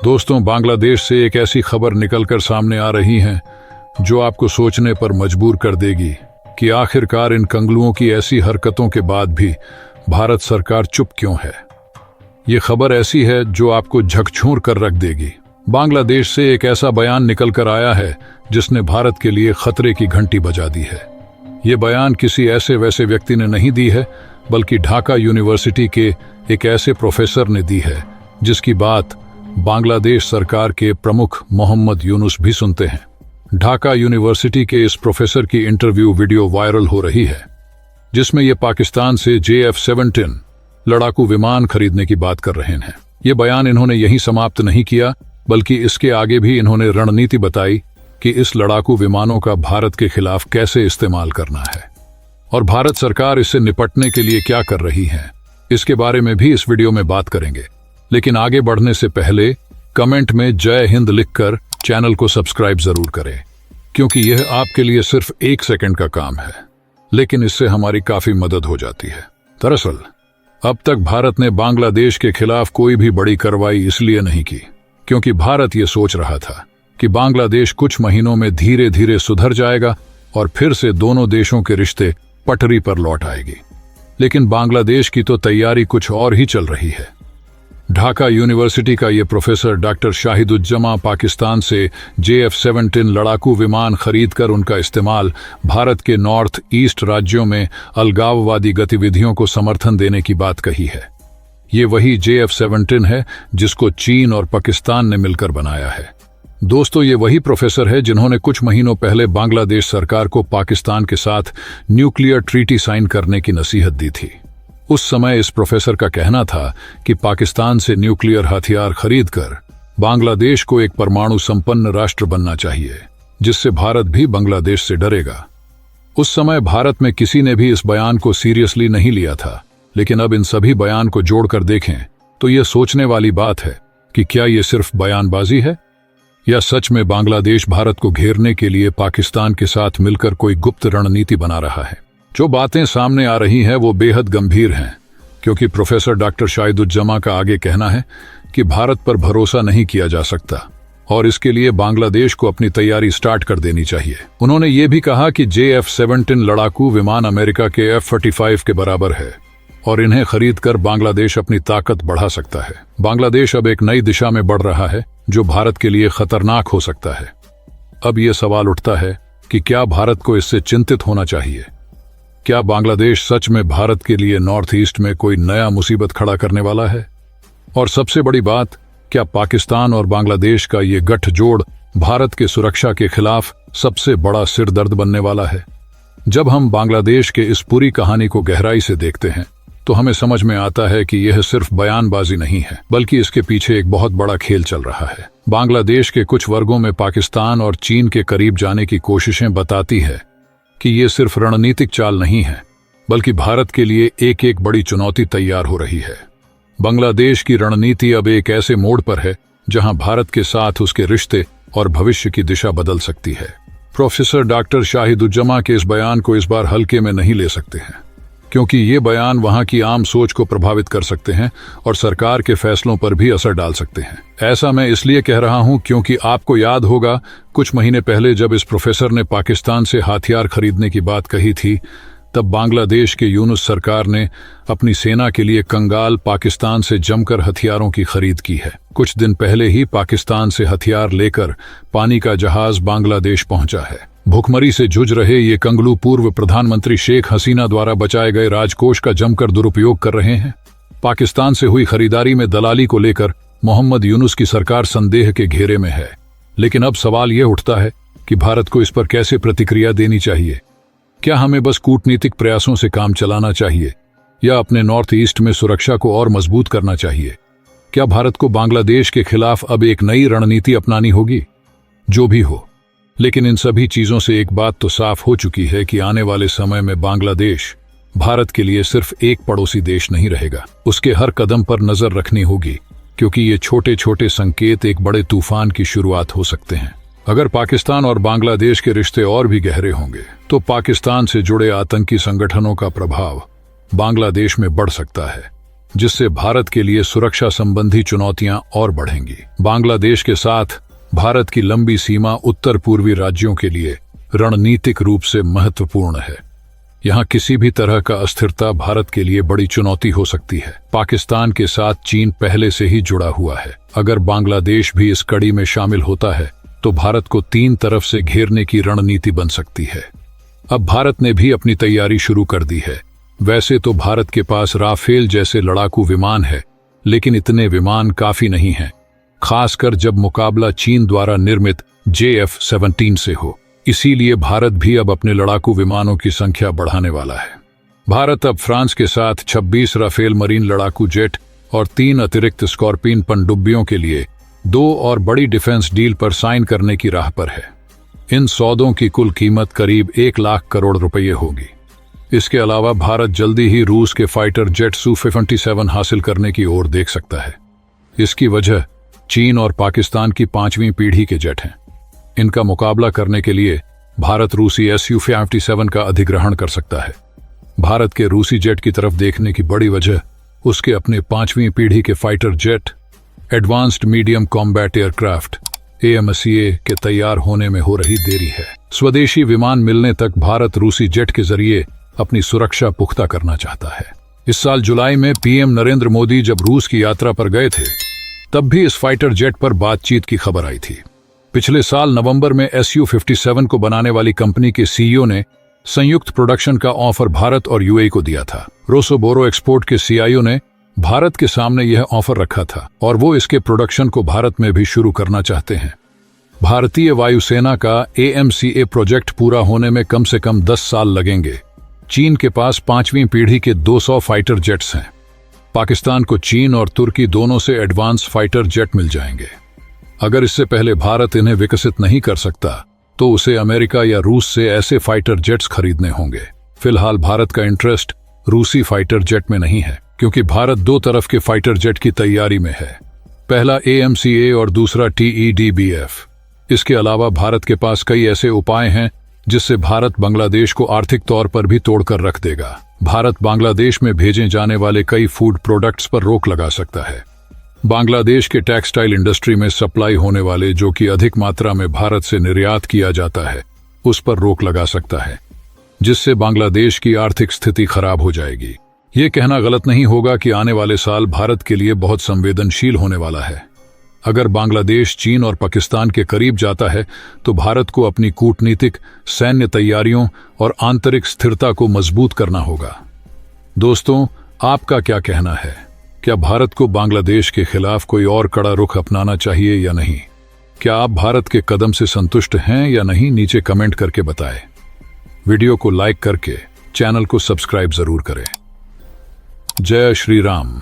दोस्तों, बांग्लादेश से एक ऐसी खबर निकलकर सामने आ रही है जो आपको सोचने पर मजबूर कर देगी कि आखिरकार इन कंगलुओं की ऐसी हरकतों के बाद भी भारत सरकार चुप क्यों है। ये खबर ऐसी है जो आपको झकझोर कर रख देगी। बांग्लादेश से एक ऐसा बयान निकलकर आया है जिसने भारत के लिए खतरे की घंटी बजा दी है। ये बयान किसी ऐसे वैसे व्यक्ति ने नहीं दी है, बल्कि ढाका यूनिवर्सिटी के एक ऐसे प्रोफेसर ने दी है जिसकी बात बांग्लादेश सरकार के प्रमुख मोहम्मद यूनुस भी सुनते हैं। ढाका यूनिवर्सिटी के इस प्रोफेसर की इंटरव्यू वीडियो वायरल हो रही है, जिसमें ये पाकिस्तान से JF-17 लड़ाकू विमान खरीदने की बात कर रहे हैं। ये बयान इन्होंने यहीं समाप्त नहीं किया, बल्कि इसके आगे भी इन्होंने रणनीति बताई कि इस लड़ाकू विमानों का भारत के खिलाफ कैसे इस्तेमाल करना है और भारत सरकार इससे निपटने के लिए क्या कर रही है। इसके बारे में भी इस वीडियो में बात करेंगे, लेकिन आगे बढ़ने से पहले कमेंट में जय हिंद लिखकर चैनल को सब्सक्राइब जरूर करें, क्योंकि यह आपके लिए सिर्फ 1 सेकंड का काम है, लेकिन इससे हमारी काफी मदद हो जाती है। दरअसल अब तक भारत ने बांग्लादेश के खिलाफ कोई भी बड़ी कार्रवाई इसलिए नहीं की क्योंकि भारत ये सोच रहा था कि बांग्लादेश कुछ महीनों में धीरे धीरे सुधर जाएगा और फिर से दोनों देशों के रिश्ते पटरी पर लौट आएगी। लेकिन बांग्लादेश की तो तैयारी कुछ और ही चल रही है। ढाका यूनिवर्सिटी का ये प्रोफेसर डॉक्टर शाहिदुज्जमा पाकिस्तान से JF-17 लड़ाकू विमान खरीदकर उनका इस्तेमाल भारत के नॉर्थ ईस्ट राज्यों में अलगाववादी गतिविधियों को समर्थन देने की बात कही है। ये वही JF-17 है जिसको चीन और पाकिस्तान ने मिलकर बनाया है। दोस्तों, ये वही प्रोफेसर है जिन्होंने कुछ महीनों पहले बांग्लादेश सरकार को पाकिस्तान के साथ न्यूक्लियर ट्रीटी साइन करने की नसीहत दी थी। उस समय इस प्रोफेसर का कहना था कि पाकिस्तान से न्यूक्लियर हथियार खरीदकर बांग्लादेश को एक परमाणु संपन्न राष्ट्र बनना चाहिए, जिससे भारत भी बांग्लादेश से डरेगा। उस समय भारत में किसी ने भी इस बयान को सीरियसली नहीं लिया था, लेकिन अब इन सभी बयान को जोड़कर देखें तो यह सोचने वाली बात है कि क्या ये सिर्फ बयानबाजी है या सच में बांग्लादेश भारत को घेरने के लिए पाकिस्तान के साथ मिलकर कोई गुप्त रणनीति बना रहा है। जो बातें सामने आ रही हैं वो बेहद गंभीर हैं, क्योंकि प्रोफेसर डॉक्टर शाहिदुज्जमा का आगे कहना है कि भारत पर भरोसा नहीं किया जा सकता और इसके लिए बांग्लादेश को अपनी तैयारी स्टार्ट कर देनी चाहिए। उन्होंने ये भी कहा कि JF-17 लड़ाकू विमान अमेरिका के F-35 के बराबर है और इन्हें खरीदकर बांग्लादेश अपनी ताकत बढ़ा सकता है। बांग्लादेश अब एक नई दिशा में बढ़ रहा है जो भारत के लिए खतरनाक हो सकता है। अब यह सवाल उठता है कि क्या भारत को इससे चिंतित होना चाहिए? क्या बांग्लादेश सच में भारत के लिए नॉर्थ ईस्ट में कोई नया मुसीबत खड़ा करने वाला है? और सबसे बड़ी बात, क्या पाकिस्तान और बांग्लादेश का ये गठजोड़ भारत के सुरक्षा के खिलाफ सबसे बड़ा सिरदर्द बनने वाला है? जब हम बांग्लादेश के इस पूरी कहानी को गहराई से देखते हैं तो हमें समझ में आता है कि यह सिर्फ बयानबाजी नहीं है, बल्कि इसके पीछे एक बहुत बड़ा खेल चल रहा है। बांग्लादेश के कुछ वर्गों में पाकिस्तान और चीन के करीब जाने की कोशिशें बताती है कि ये सिर्फ रणनीतिक चाल नहीं है, बल्कि भारत के लिए एक एक बड़ी चुनौती तैयार हो रही है। बांग्लादेश की रणनीति अब एक ऐसे मोड़ पर है जहां भारत के साथ उसके रिश्ते और भविष्य की दिशा बदल सकती है। प्रोफेसर डॉक्टर शाहिदुज्जमा के इस बयान को इस बार हल्के में नहीं ले सकते हैं, क्योंकि ये बयान वहां की आम सोच को प्रभावित कर सकते हैं और सरकार के फैसलों पर भी असर डाल सकते हैं। ऐसा मैं इसलिए कह रहा हूं क्योंकि आपको याद होगा, कुछ महीने पहले जब इस प्रोफेसर ने पाकिस्तान से हथियार खरीदने की बात कही थी, तब बांग्लादेश के यूनुस सरकार ने अपनी सेना के लिए कंगाल पाकिस्तान से जमकर हथियारों की खरीद की है। कुछ दिन पहले ही पाकिस्तान से हथियार लेकर पानी का जहाज बांग्लादेश पहुंचा है। भूखमरी से जूझ रहे ये कंगलू पूर्व प्रधानमंत्री शेख हसीना द्वारा बचाए गए राजकोष का जमकर दुरुपयोग कर रहे हैं। पाकिस्तान से हुई खरीदारी में दलाली को लेकर मोहम्मद यूनुस की सरकार संदेह के घेरे में है। लेकिन अब सवाल यह उठता है कि भारत को इस पर कैसे प्रतिक्रिया देनी चाहिए। क्या हमें बस कूटनीतिक प्रयासों से काम चलाना चाहिए या अपने नॉर्थ ईस्ट में सुरक्षा को और मजबूत करना चाहिए? क्या भारत को बांग्लादेश के खिलाफ अब एक नई रणनीति अपनानी होगी? जो भी हो, लेकिन इन सभी चीजों से एक बात तो साफ हो चुकी है कि आने वाले समय में बांग्लादेश भारत के लिए सिर्फ एक पड़ोसी देश नहीं रहेगा। उसके हर कदम पर नजर रखनी होगी, क्योंकि ये छोटे छोटे संकेत एक बड़े तूफान की शुरुआत हो सकते हैं। अगर पाकिस्तान और बांग्लादेश के रिश्ते और भी गहरे होंगे तो पाकिस्तान से जुड़े आतंकी संगठनों का प्रभाव बांग्लादेश में बढ़ सकता है। जिससे भारत के लिए सुरक्षा संबंधी चुनौतियां और बढ़ेंगी। बांग्लादेश के साथ भारत की लंबी सीमा उत्तर पूर्वी राज्यों के लिए रणनीतिक रूप से महत्वपूर्ण है। यहाँ किसी भी तरह का अस्थिरता भारत के लिए बड़ी चुनौती हो सकती है। पाकिस्तान के साथ चीन पहले से ही जुड़ा हुआ है। अगर बांग्लादेश भी इस कड़ी में शामिल होता है तो भारत को 3 तरफ से घेरने की रणनीति बन सकती है। अब भारत ने भी अपनी तैयारी शुरू कर दी है। वैसे तो भारत के पास राफेल जैसे लड़ाकू विमान है, लेकिन इतने विमान काफी नहीं हैं, खासकर जब मुकाबला चीन द्वारा निर्मित JF-17 से हो। इसीलिए भारत भी अब अपने लड़ाकू विमानों की संख्या बढ़ाने वाला है। भारत अब फ्रांस के साथ 26 राफेल मरीन लड़ाकू जेट और 3 अतिरिक्त स्कॉर्पियन पनडुब्बियों के लिए 2 और बड़ी डिफेंस डील पर साइन करने की राह पर है। इन सौदों की कुल कीमत करीब 1 लाख करोड़ रुपये होगी। इसके अलावा भारत जल्दी ही रूस के फाइटर जेट Su-57 हासिल करने की ओर देख सकता है। इसकी वजह चीन और पाकिस्तान की 5वीं पीढ़ी के जेट हैं। इनका मुकाबला करने के लिए भारत रूसी Su-57 का अधिग्रहण कर सकता है। भारत के रूसी जेट की तरफ देखने की बड़ी वजह उसके अपने 5वीं पीढ़ी के fighter jet advanced medium combat aircraft AMCA के तैयार होने में हो रही देरी है। स्वदेशी विमान मिलने तक भारत रूसी जेट के जरिए अपनी सुरक्षा पुख्ता करना चाहता है। इस साल जुलाई में PM नरेंद्र मोदी जब रूस की यात्रा पर गए थे, तब भी इस फाइटर जेट पर बातचीत की खबर आई थी। पिछले साल नवंबर में Su-57 को बनाने वाली कंपनी के CEO ने संयुक्त प्रोडक्शन का ऑफर भारत और UAE को दिया था। रोसोबोरो एक्सपोर्ट के CIO ने भारत के सामने यह ऑफर रखा था और वो इसके प्रोडक्शन को भारत में भी शुरू करना चाहते हैं। भारतीय वायुसेना का AMCA प्रोजेक्ट पूरा होने में कम से कम 10 साल लगेंगे। चीन के पास 5वीं पीढ़ी के 200 फाइटर जेट्स हैं। पाकिस्तान को चीन और तुर्की दोनों से एडवांस फाइटर जेट मिल जाएंगे। अगर इससे पहले भारत इन्हें विकसित नहीं कर सकता तो उसे अमेरिका या रूस से ऐसे फाइटर जेट्स खरीदने होंगे। फिलहाल भारत का इंटरेस्ट रूसी फाइटर जेट में नहीं है, क्योंकि भारत 2 तरफ के फाइटर जेट की तैयारी में है। पहला AMCA और दूसरा TEDBF। इसके अलावा भारत के पास कई ऐसे उपाय हैं जिससे भारत बांग्लादेश को आर्थिक तौर पर भी तोड़कर रख देगा। भारत बांग्लादेश में भेजे जाने वाले कई फूड प्रोडक्ट्स पर रोक लगा सकता है। बांग्लादेश के टेक्सटाइल इंडस्ट्री में सप्लाई होने वाले, जो कि अधिक मात्रा में भारत से निर्यात किया जाता है, उस पर रोक लगा सकता है, जिससे बांग्लादेश की आर्थिक स्थिति खराब हो जाएगी। ये कहना गलत नहीं होगा कि आने वाले साल भारत के लिए बहुत संवेदनशील होने वाला है। अगर बांग्लादेश चीन और पाकिस्तान के करीब जाता है तो भारत को अपनी कूटनीतिक, सैन्य तैयारियों और आंतरिक स्थिरता को मजबूत करना होगा। दोस्तों, आपका क्या कहना है? क्या भारत को बांग्लादेश के खिलाफ कोई और कड़ा रुख अपनाना चाहिए या नहीं? क्या आप भारत के कदम से संतुष्ट हैं या नहीं? नीचे कमेंट करके बताएं। वीडियो को लाइक करके चैनल को सब्सक्राइब जरूर करें। जय श्री राम।